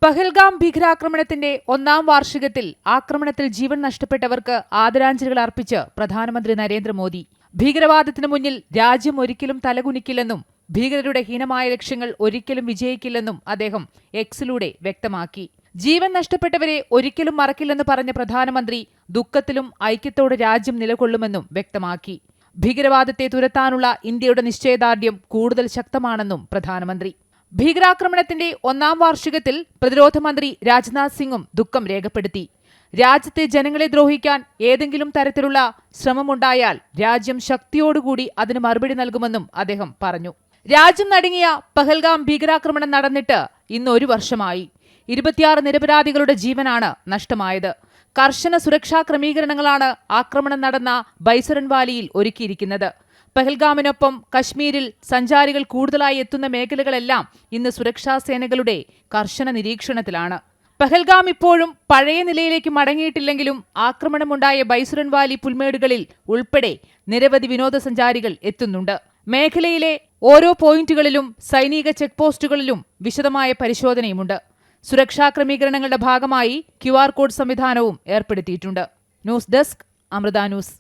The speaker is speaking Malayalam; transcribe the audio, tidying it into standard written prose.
പഹൽഗാം ഭീകരാക്രമണത്തിന്റെ 1-ാം വാർഷികത്തിൽ ആക്രമണത്തിൽ ജീവൻ നഷ്ടപ്പെട്ടവർക്ക് ആദരാഞ്ജലികൾ അർപ്പിച്ച് പ്രധാനമന്ത്രി നരേന്ദ്രമോദി. ഭീകരവാദത്തിനു മുന്നിൽ രാജ്യം ഒരിക്കലും തലകുനിക്കില്ലെന്നും ഭീകരരുടെ ഹീനമായ ലക്ഷ്യങ്ങൾ ഒരിക്കലും വിജയിക്കില്ലെന്നും അദ്ദേഹം എക്സിലൂടെ വ്യക്തമാക്കി. ജീവൻ നഷ്ടപ്പെട്ടവരെ ഒരിക്കലും മറക്കില്ലെന്ന് പറഞ്ഞ പ്രധാനമന്ത്രി ദുഃഖത്തിലും ഐക്യത്തോടെ രാജ്യം നിലകൊള്ളുമെന്നും വ്യക്തമാക്കി. ഭീകരവാദത്തെ തുരത്താനുള്ള ഇന്ത്യയുടെ നിശ്ചയദാർഢ്യം കൂടുതൽ ശക്തമാണെന്നും പ്രധാനമന്ത്രി. ഭീകരാക്രമണത്തിന്റെ 1-ാം വാർഷികത്തിൽ പ്രതിരോധ മന്ത്രി രാജ്നാഥ് സിംഗും ദുഃഖം രേഖപ്പെടുത്തി. രാജ്യത്തെ ജനങ്ങളെ ദ്രോഹിക്കാൻ ഏതെങ്കിലും തരത്തിലുള്ള ശ്രമമുണ്ടായാൽ രാജ്യം ശക്തിയോടുകൂടി അതിന് മറുപടി നൽകുമെന്നും അദ്ദേഹം പറഞ്ഞു. രാജ്യം നടുങ്ങിയ പഹൽഗാം ഭീകരാക്രമണം നടന്നിട്ട് ഇന്ന് 1 വർഷമായി. 26 നിരപരാധികളുടെ ജീവനാണ് നഷ്ടമായത്. കർശന സുരക്ഷാ ക്രമീകരണങ്ങളാണ് ആക്രമണം നടന്ന ബൈസരൻ വാലിയിൽ ഒരുക്കിയിരിക്കുന്നത്. പഹൽഗാമിനൊപ്പം കശ്മീരിൽ സഞ്ചാരികൾ കൂടുതലായി എത്തുന്ന മേഖലകളെല്ലാം ഇന്ന് സുരക്ഷാ സേനകളുടെ കർശന നിരീക്ഷണത്തിലാണ്. പഹൽഗാം ഇപ്പോഴും പഴയ നിലയിലേക്ക് മടങ്ങിയിട്ടില്ലെങ്കിലും ആക്രമണമുണ്ടായ ബൈസരൻ വാലി പുൽമേടുകളിൽ ഉൾപ്പെടെ നിരവധി വിനോദസഞ്ചാരികൾ എത്തുന്നുണ്ട്. മേഖലയിലെ ഓരോ പോയിന്റുകളിലും സൈനിക ചെക്ക് പോസ്റ്റുകളിലും വിശദമായ പരിശോധനയുമുണ്ട്. സുരക്ഷാ ക്രമീകരണങ്ങളുടെ ഭാഗമായി QR കോഡ് സംവിധാനവും ഏർപ്പെടുത്തിയിട്ടുണ്ട്. News desk, Amrita news.